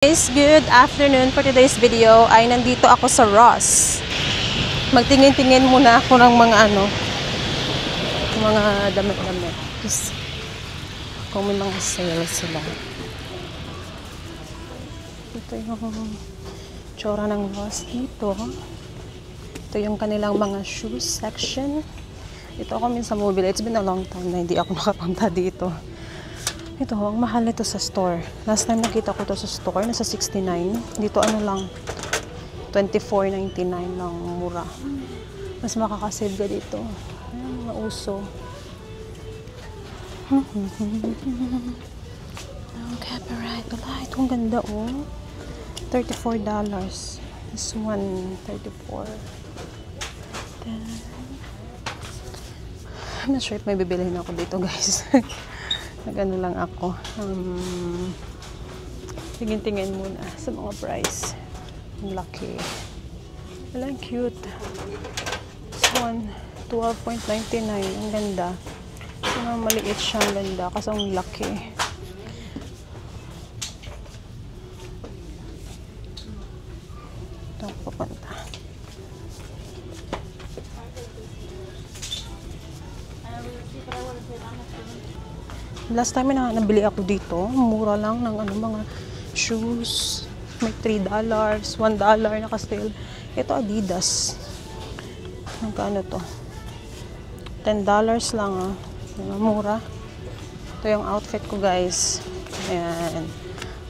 Guys, good afternoon. For today's video ay nandito ako sa Ross. Magtingin-tingin muna ako ng mga damit-damit. Kung may mga sale sila. Ito yung tsura ng Ross dito. Ito yung kanilang mga shoes section. Dito ako minsan mobile. It's been a long time na hindi ako nakapunta dito. Ito, ang mahal nito sa store. Last time nakita ko to sa store, nasa 69. Dito lang, 24.99 lang, mura. Mas makakasave ka dito. Ayan, mga uso. Copyright. Wala, itong ganda oh. $34. This one, $34. I'm not sure if may bibilihin ako dito, guys. Nagano lang ako. Tingin-tingin muna sa mga price. Ang laki. Wala, cute. This one, $12.99. Ang ganda. Ang maliit siya. Ang ganda. Kasi ang laki. Ito, papunta. Last time na nabili ako dito, mura lang ng mga shoes. May $3, $1 naka-sale. Ito Adidas. Magkano to? $10 lang ah. Mura. Ito yung outfit ko, guys. Ayan.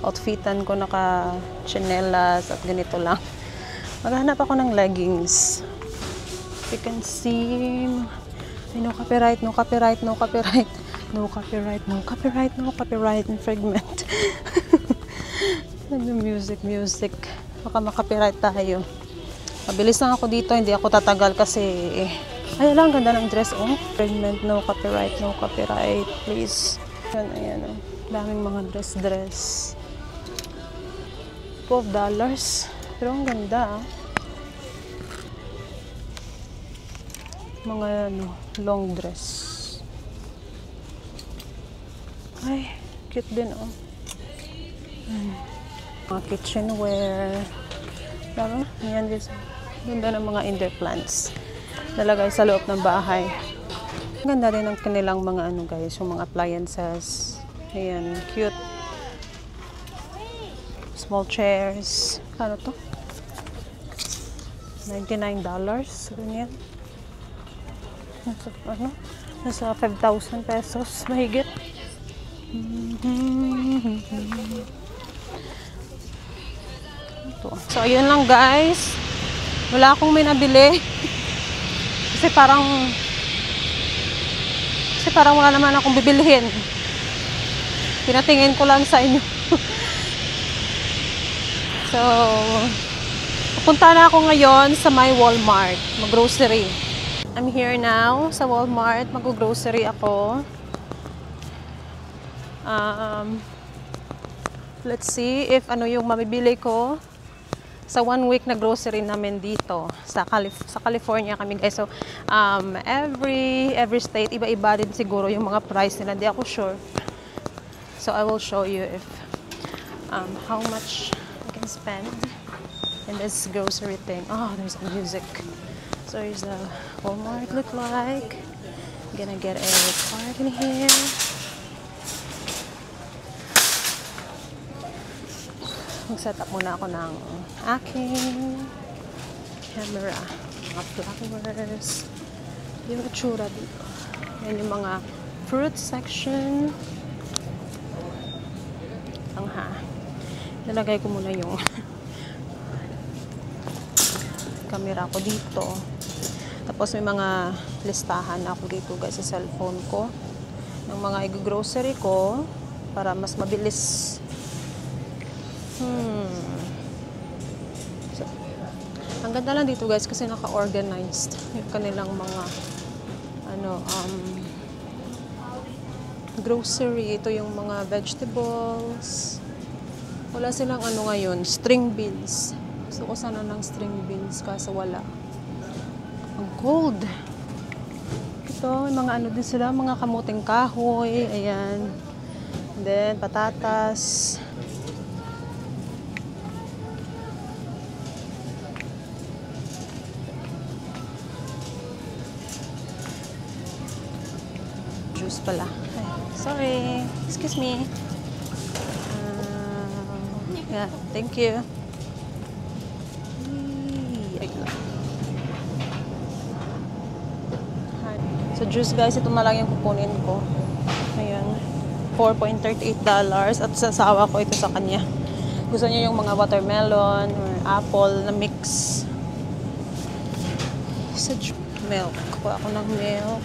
Outfitan ko, naka-chinelas at ganito lang. Maghanap ako ng leggings. You can see. Ay, no copyright, no copyright, no copyright. No copyright, no copyright, no copyright infringement. Music. Baka makopyright tayo. Mabilis lang ako dito, hindi ako tatagal kasi ay lang, ganda ng dress oh. Infringement, no copyright, please. Ayan oh. Daming mga dress. $12. Pero ang ganda ah. Mga long dress. Ay, cute din oh. Mga kitchenware. Diba? Ayan, ganda ng mga indoor plants. Nalagay sa loob ng bahay. Ganda rin ang kanilang mga guys, yung mga appliances. Ayan, cute. Small chairs. Ano to? $99. Ganyan. Nasa 5,000 pesos. Mahigit. So, ayun lang guys. Wala akong may nabili. Kasi parang wala naman akong bibilhin. Pinatingin ko lang sa inyo. So, pupunta na ako ngayon sa my Walmart. Mag-grocery. I'm here now sa Walmart. Mag-grocery ako. Let's see if yung mabibili ko sa 1 week na grocery namin dito sa California kami, guys. So every state iba-iba din siguro yung mga price nila, hindi ako sure. So I will show you if how much I can spend in this grocery thing. Oh, there's music. So here's the Walmart look like. I'm gonna get a card in here. Mag-set up muna ako ng aking camera. Mga flowers. Yung itsura dito. Yan yung mga fruit section. Nalagay ko muna yung camera ko dito. Tapos may mga listahan ako dito, guys, sa cellphone ko. Ng mga i-grocery ko para mas mabilis. So, ang ganda lang dito, guys, kasi naka-organized yung kanilang mga grocery. Ito yung mga vegetables. Wala silang ngayon, string beans. Gusto ko sana ng string beans kaso wala. Ang cold. Ito, mga din sila, mga kamuting kahoy. Ayan. And then, patatas. juice pala. Ay, sorry. Excuse me. Yeah, thank you. So juice guys, ito na lang yung kukunin ko. Ayan. $4.38 at sa asawa ko ito sa kanya. Gusto niya yung mga watermelon or apple na mix. Sa milk. Kuha ako ng milk.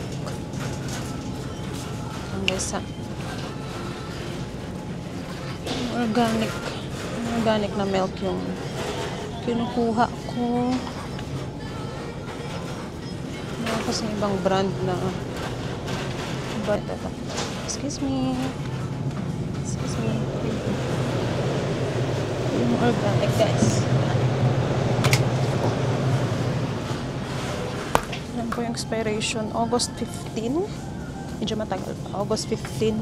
Ang guys ha. Organic na milk yung kinukuha ko. Meron kasi ibang brand na ito. Excuse me. Yung organic guys. Yan po yung expiration. August 15. Medyo matagal pa. August 15.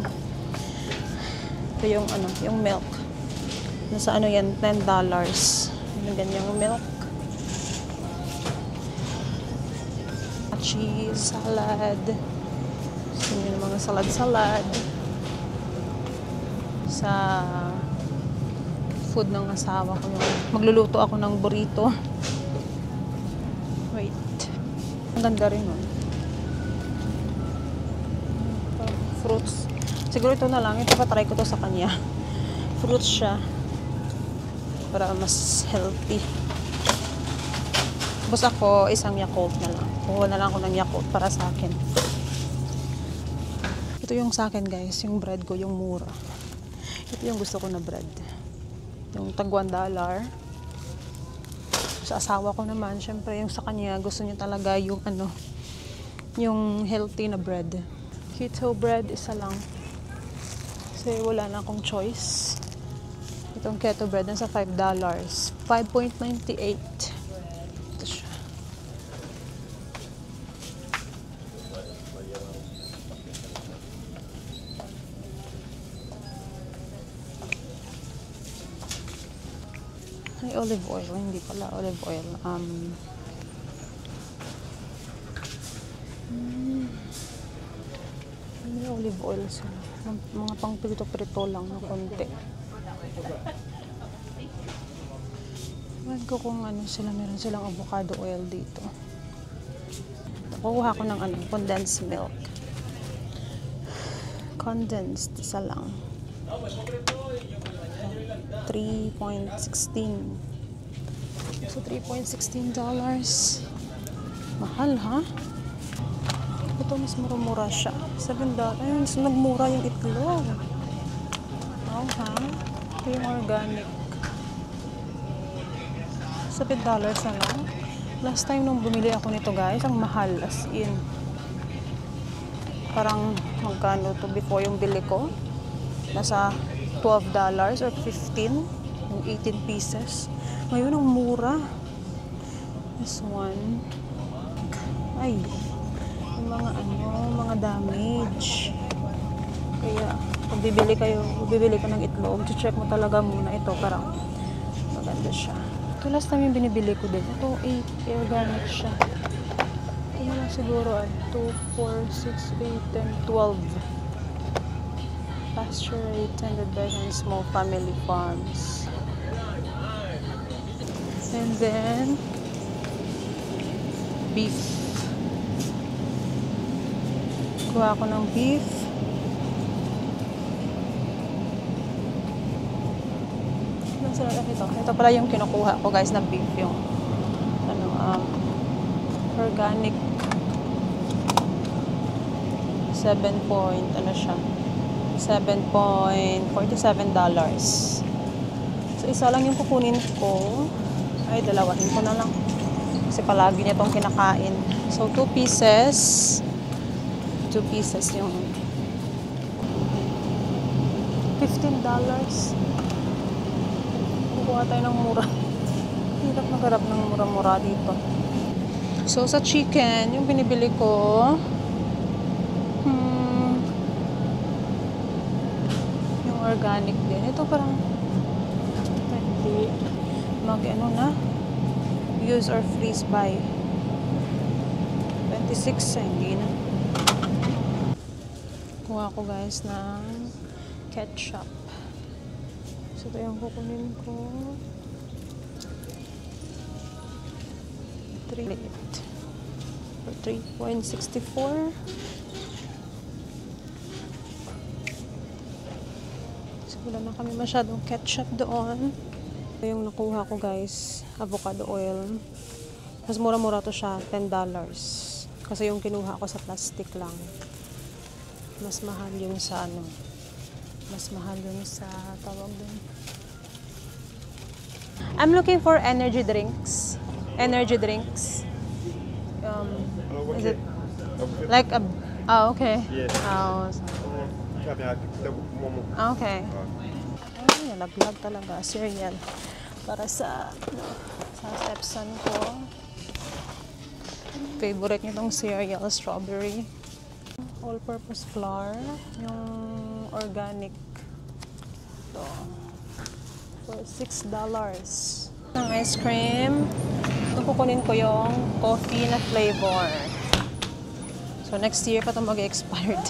Ito yung yung milk. Nasa yan, $10. Yung ganyang milk. Cheese, salad. So, yun yung mga salad. Sa food ng asawa ko. Magluluto ako ng burrito. Wait. Ang ganda rin nun. Fruits. Siguro ito na lang. Ito pa-try ko to sa kanya. Fruits siya. Para mas healthy. Tapos ako, isang Yakult na lang. Kuha na lang ako ng Yakult para sa akin. Ito yung sa akin guys, yung bread ko, yung mura. Ito yung gusto ko na bread. Yung tag $1. Sa asawa ko naman, syempre yung sa kanya, gusto niya talaga yung yung healthy na bread. Keto bread, isa lang. Kasi wala na akong choice. Itong keto bread, nasa $5. 5.98. Ito siya. Ay, olive oil. Hindi pala olive oil. May olive oil sila. Mga pang prito-prito lang na konti. Ewan ko kung sila, meron silang avocado oil dito. Kukuha ko ng condensed milk. Condensed, isa lang. 3.16. So, $3.16. Mahal, ha? Ito, mas mura-mura siya. $7. Ayun, mas nagmura yung itlog. Oh, ha? Ito yung organic. $7 na lang. Last time nung bumili ako nito guys, ang mahal as in. Parang magkano to before yung bili ko? Nasa $12 or 15, yung 18 pieces. Ngayon ang mura. This one. Ay, yung mga damage. Kaya pag bibili ka ng itlog, check mo talaga muna ito, parang maganda siya. Ito last time yung binibili ko din. Ito, 8. Organic siya. Ito na lang siguro 2, 4, 6, 8, 10, 12. Pasture tended by small family farms. And then, beef. Kuha ako ng beef. Ito pala yung kinukuha ko guys na beef, yung organic 7.47 $7.47. So isa lang yung kukunin ko. Ay, dalawahin ko na lang kasi palagi niya tong kinakain. So 2 pieces yung $15. Kukuha tayo ng mura. Hirap magharap ng mura-mura dito. So sa chicken, yung binibili ko, yung organic din. Ito parang pwede use or freeze by 26, hindi na. Kuha ko guys ng ketchup. So ito yung kukunin ko. 3 for 3.64. So wala na kami masyadong ketchup doon. Ito yung nakuha ko guys, avocado oil. Mas mura-mura to siya, $10. Kasi yung kinuha ko sa plastic lang. Mas mahal yung sa ano. Mas mahal yung sa tawag doon. I'm looking for energy drinks. Energy drinks. Is it like a... Oh, okay. Yes. Oh, okay. Ay, nalaglag talaga. Cereal. Para sa stepson ko. Favorite niya tong cereal, strawberry. All-purpose flour. Yung organic. Ito. For $6. Ang ice cream. Ito kukunin ko yung coffee na flavor. So next year pa ito mag-expired.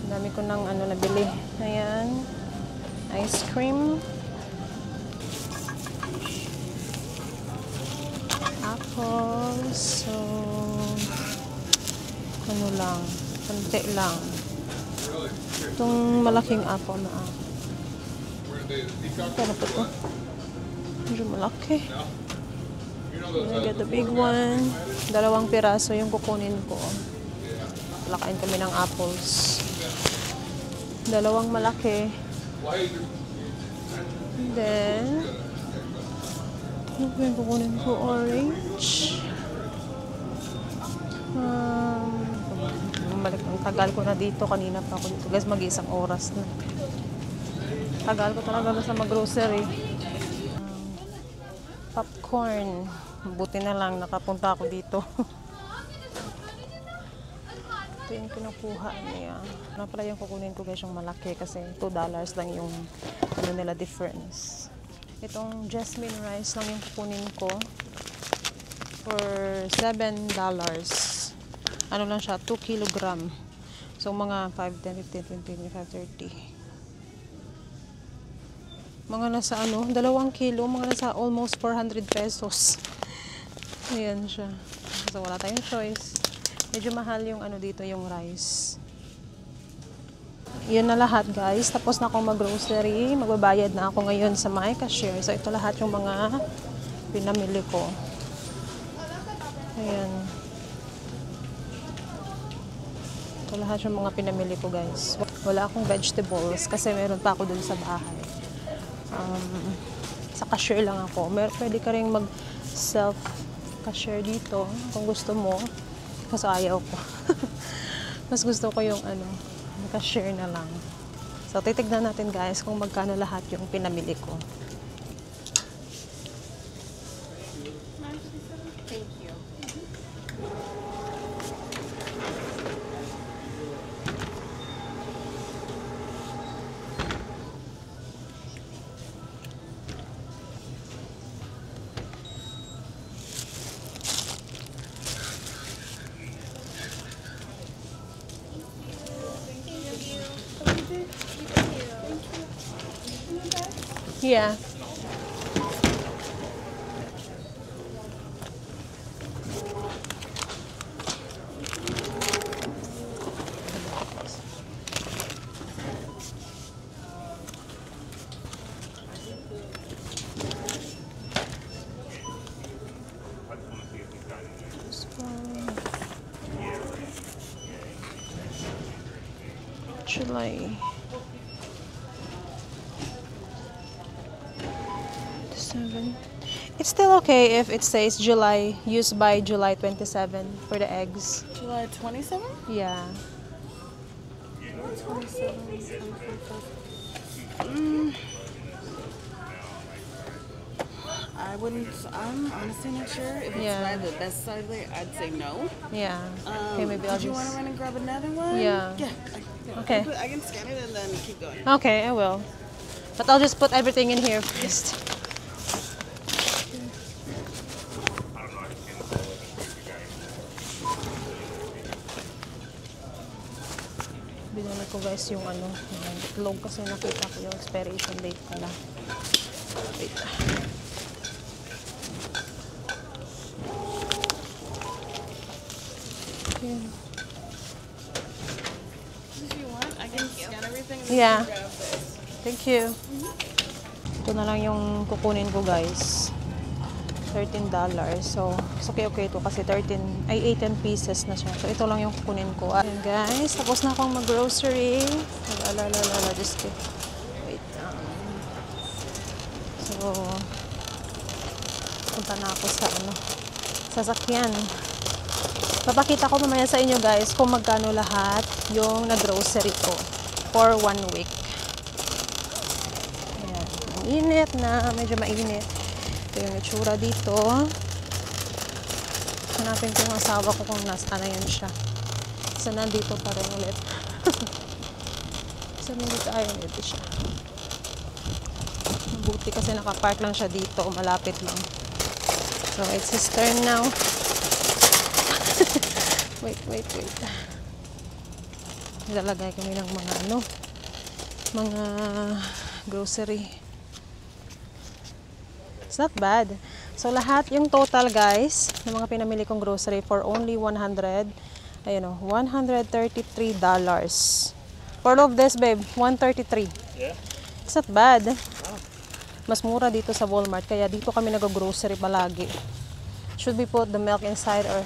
Ang dami ko ng ano nabili. Ayan. Ice cream. Apples. So ano lang. Konti lang. Itong malaking apple na apple. Ano po ito? Medyo malaki. I get the big one. 2 piraso yung kukunin ko. Lakain kami ng apples. 2 malaki. And then, ano ba yung kukunin ko? Orange. Bumalik ang tagal ko na dito. Kanina pa ako dito. Guys, mag-1 oras na. Tagal ko talaga sa mag-grocery. Popcorn. Buti na lang nakapunta ako dito. Ito yung kinukuha niya. Ano pala yung kukunin ko guys yung malaki kasi $2 lang yung ano nila difference. Itong jasmine rice lang yung kukunin ko for $7. Ano lang siya, 2 kilogram. So mga 5, 10, 15, 20, 25, 30. Mga nasa ano, 2 kilo, mga nasa almost 400 pesos. Ayan siya. So wala tayong choice. Medyo mahal yung ano dito, yung rice. Yun na lahat guys. Tapos na akong mag-grocery. Magbabayad na ako ngayon sa my cashier. So ito lahat yung mga pinamili ko. Ayan. Ito lahat yung mga pinamili ko guys. Wala akong vegetables kasi meron pa ako dun sa bahay. Sa cashier lang ako. Pwede ka rin mag-self-cashier dito kung gusto mo. Kasi ayaw ko. Mas gusto ko yung ano, cashier na lang. So, titignan natin guys kung magkano lahat yung pinamili ko. Thank you. Yeah. July 7. It's still okay if it says July, used by July 27 for the eggs. July 27? Yeah. 27. I wouldn't, I'm honestly not sure. If it's Yeah. by the best side of it, I'd say no. Yeah. Okay, maybe I'll Did you want to just... run and grab another one? Yeah. Yeah. Okay. I can scan it and then keep going. Okay, I will. But I'll just put everything in here first. Bili na ko guys yung ano, yung itlog kasi nakita ko yung expiration date pala. Wait. Okay. If you want, I can scan everything and then Yeah. you can grab this. Thank you. Ito na lang yung kukunin ko guys. $13. So, okay ito kasi 18 pieces na siya. So, ito lang yung kukunin ko. Ayan guys, tapos na akong mag-grocery. Just wait. So, punta na ako sa sasakyan. Papakita ko mamaya sa inyo guys kung magkano lahat yung nag-grocery ko for 1 week. Ayan. Mainit na. Medyo mainit. Ito yung itsura dito. Hanapin ko yung asawa ko kung nasaan na yan siya. So, nandito pa rin ulit. So, nandito. Ayun, ito siya. Mabuti kasi nakapark lang siya dito. Malapit lang. So, it's his turn now. Wait. Nilalagay kami ng mga grocery. It's not bad. So, lahat yung total, guys, ng mga pinamili kong grocery for only $133. For all of this, babe, $133. Yeah? It's not bad. Mas mura dito sa Walmart, kaya dito kami nag-grocery palagi. Should we put the milk inside or...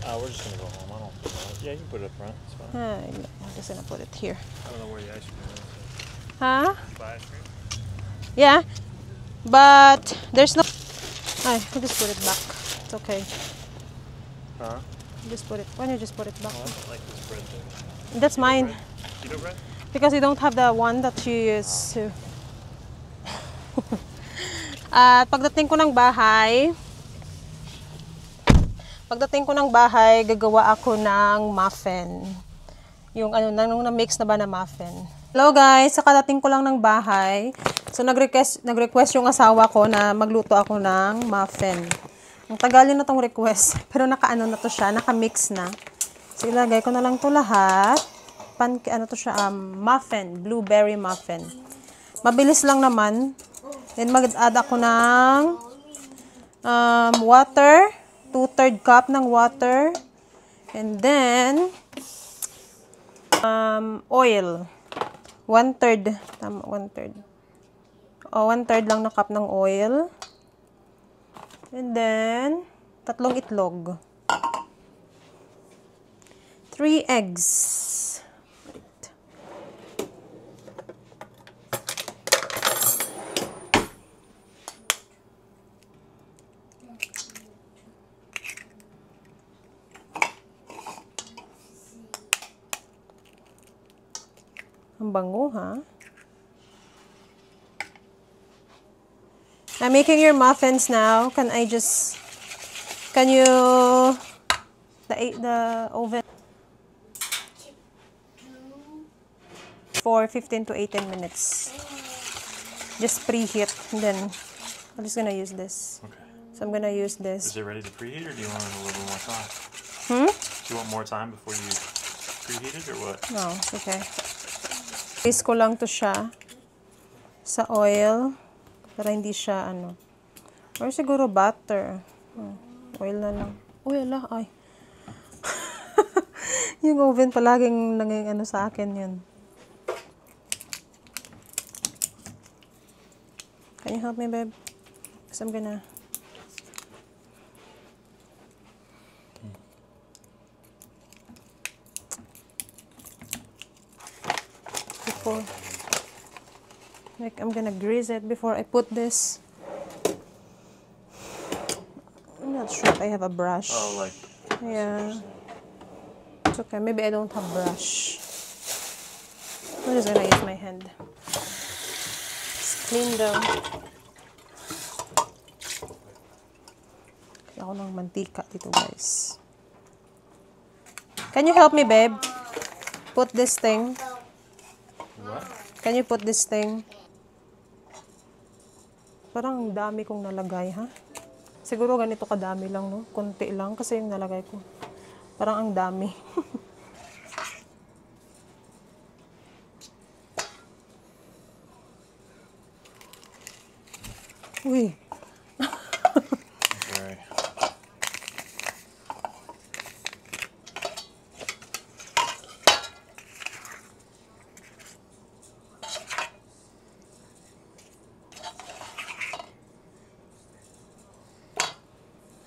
We're just gonna go home. I don't know. Yeah, you can put it up front. It's fine. I'm just gonna put it here. I don't know where the ice cream is. Huh? Buy ice cream? Yeah. But there's no... Ay, I'll just put it back. It's okay. Huh? Just put it... Why don't you just put it back? Oh, I don't like this bread thing. That's mine. Keto bread? Because you don't have the one that you use to... At pagdating ko ng bahay, gagawa ako ng muffin. Yung na-mix na ba na muffin. Hello guys, sa kadating ko lang ng bahay, so nag-request yung asawa ko na magluto ako ng muffin. Ang tagalin na tong request, pero naka-ano na to siya, naka-mix na. So ilagay ko na lang to lahat. Muffin, blueberry muffin. Mabilis lang naman. Then mag-add ako ng water. 2/3 cup ng water. And then, oil. 1/3. Tama, 1/3. O, 1/3 lang na cup ng oil. And then, 3 itlog. 3 eggs. Ang bango, ha? I'm making your muffins now. Can you, the oven for 15 to 18 minutes. Just preheat. And then, I'm just gonna use this. Okay. So I'm gonna use this. Is it ready to preheat or do you want a little more time? Do you want more time before you preheat it or what? No, it's okay. Base ko lang to siya sa oil para hindi siya or siguro butter. Oil na lang. Oil lang, ay. Yung oven palaging nanging sa akin yun. Can you help me, babe? Because I'm gonna... I'm gonna grease it before I put this. I'm not sure if I have a brush. Oh, like... Yeah. It's okay. Maybe I don't have brush. I'm just gonna use my hand. It's clean though. Kaya ako ng mantika dito, guys. Can you help me, babe? Put this thing. What? Can you put this thing? Parang ang dami kong nalagay, ha? Siguro ganito kadami lang, no? Konti lang kasi yung nalagay ko. Parang ang dami. Uy. Very.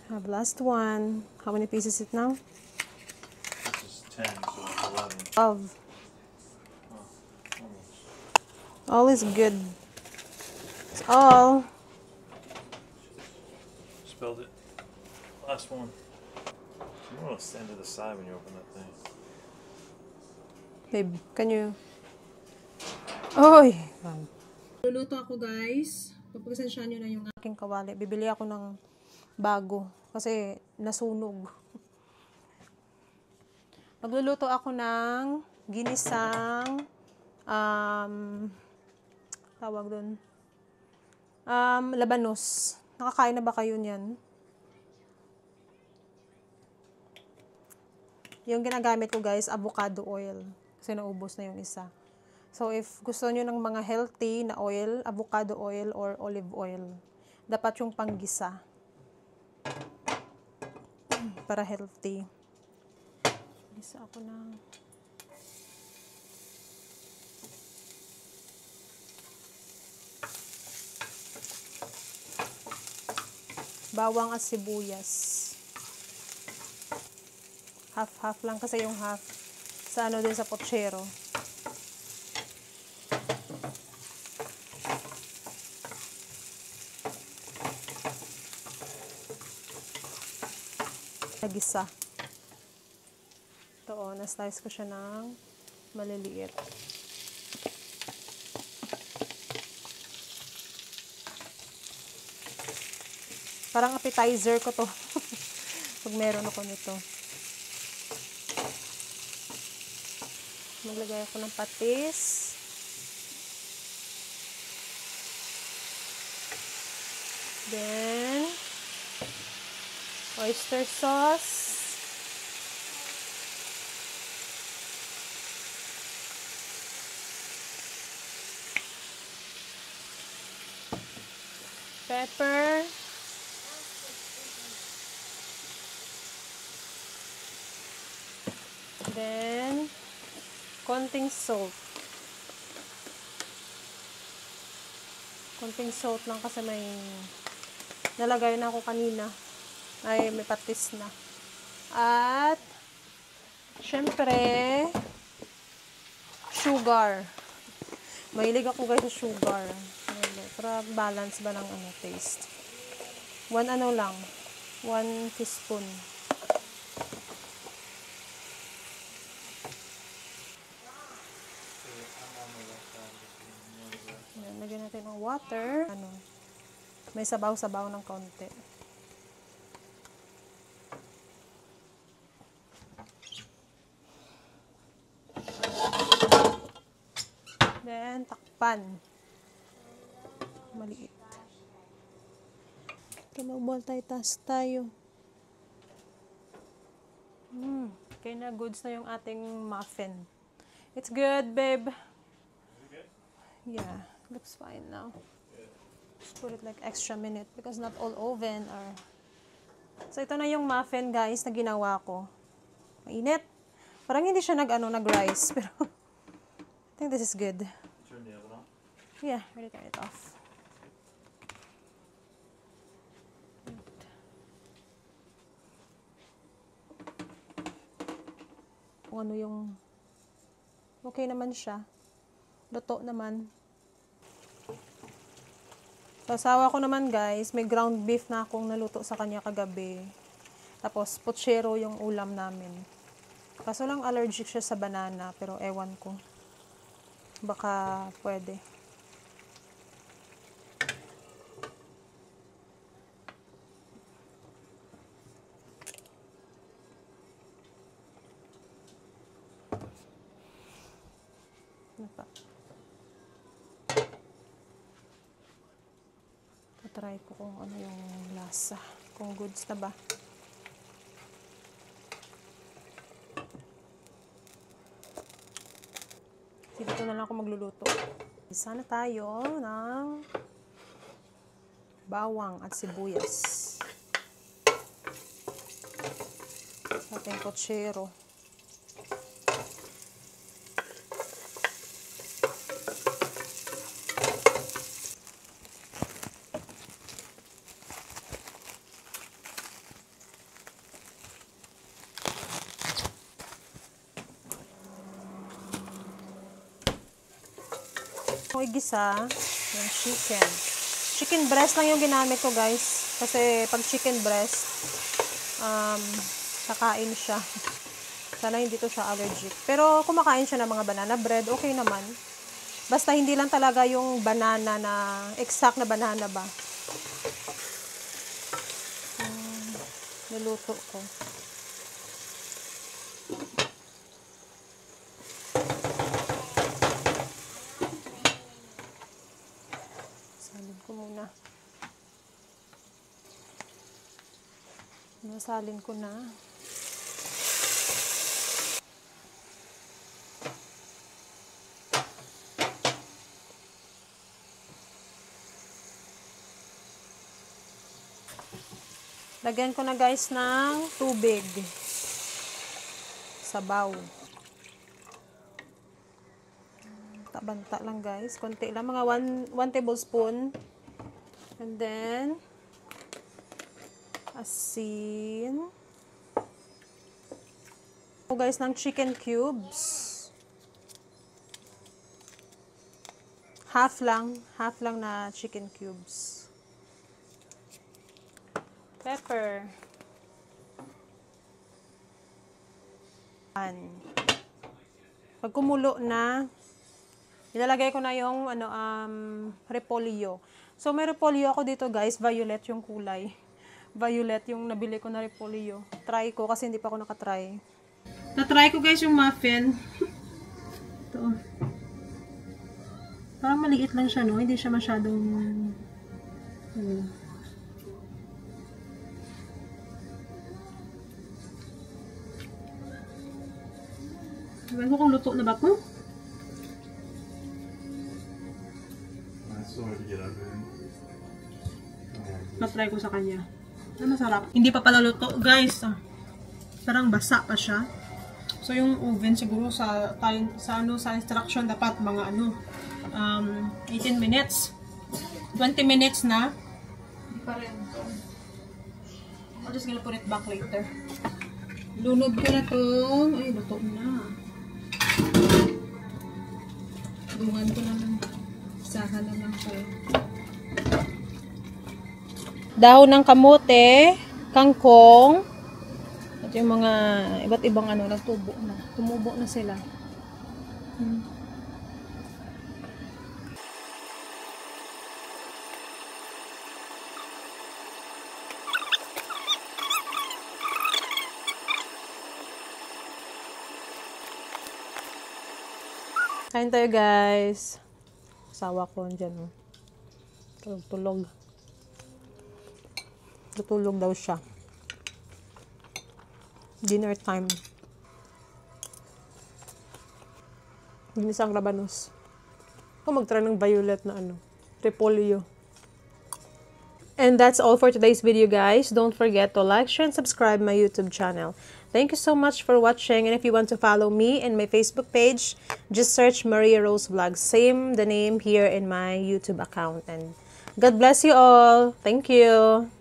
Have last one. How many pieces it now? This is 10, so it's 11. Of. Almost. All is good. It's all. Spilled it. Last one. You want to stand to the side when you open that thing. Babe, can you... Oy! Luluto ako, guys. Pagpagsansya nyo na yung aking kawali. Bibili ako ng bago. Kasi nasunog. Magluluto ako ng ginisang tawag doon. Labanos. Nakakain na ba kayo niyan? Yung ginagamit ko, guys, avocado oil. Kasi naubos na yung isa. So, if gusto nyo ng mga healthy na oil, avocado oil or olive oil, dapat yung panggisa. Para healthy. Gisa ako ng... bawang at sibuyas. Half-half lang kasi yung half sa ano din sa pochero. Nagisa. Ito, na-slice ko siya ng maliliit. Parang appetizer ko to. Pag meron ako nito. Maglagay ako ng patis. Then, oyster sauce. Pepper. Then, konting salt. Konting salt lang kasi may nalagay na ako kanina. Ay, may patis na. At, syempre, sugar. Mahilig ako guys sa sugar. Para balance ba ng ano, taste. 1 ano lang. 1 teaspoon. Lagyan natin ng water. Ano, may sabaw-sabaw ng konti. Then, takpan. Maliit. Multitask tayo. Okay na, goods na yung ating muffin. It's good, babe. Yeah. Looks fine now. Just put it like extra minute because not all oven are... So, ito na yung muffin, guys, na ginawa ko. Mainit. Parang hindi siya nag-rise, pero I think this is good. Turn the oven on. Yeah, ready to turn it off. Kung ano yung... Okay naman siya. Luto naman. Sa asawa ko naman, guys, may ground beef na akong naluto sa kanya kagabi. Tapos, pochero yung ulam namin. Kaso lang allergic siya sa banana, pero ewan ko. Baka pwede. Ano pa? Try ko kung ano yung lasa. Kung goods na ba. Dito na lang ako magluluto. Isa na tayo ng bawang at sibuyas. Sa ating pochero. Igisa yung chicken. Chicken breast lang yung ginamit ko, guys. Kasi pag chicken breast, kakain siya. Sana hindi to siya allergic. Pero kumakain siya ng mga banana bread, okay naman. Basta hindi lang talaga yung banana na, exact na banana ba. Niluto ko. Salin ko muna. Nasalin ko na. Lagyan ko na, guys, ng tubig. Sabaw. Banta lang, guys. Konti lang. Mga 1 tablespoon. And then, asin. O, guys, ng chicken cubes. Half lang na chicken cubes. Pepper. Pag kumulo na, ilalagay ko na yung repolyo. So may repolyo ako dito, guys, violet yung kulay. Violet yung nabili ko na repolyo. Try ko kasi hindi pa ako nakatry. Na-try ko, guys, yung muffin. Ito. Parang maliit lang siya, no? Hindi siya masyadong Ewan ko kung luto na ba ito? Na-try ko sa kanya. Masarap. Hindi pa pala luto, guys. Parang basa pa siya. So, yung oven siguro sa instruction dapat mga 18 minutes. 20 minutes na. Hindi pa rin. I'm just gonna put it back later. Lunod ko na to. Ay, luto na. Dungan ko na lang. Isahan na lang ko. Dahon ng kamote, kangkong, at yung mga iba't ibang nagtubo na. Tumubo na sila. Kain tayo, guys. Asawa ko dyan. Tulog. Tutulog daw siya. Dinner time. Ginisang rabanos. Magtry ng violet na repolyo. And that's all for today's video, guys. Don't forget to like, share, and subscribe my YouTube channel. Thank you so much for watching. And if you want to follow me in my Facebook page, just search Maria Rose Vlogs. Same the name here in my YouTube account. And God bless you all. Thank you.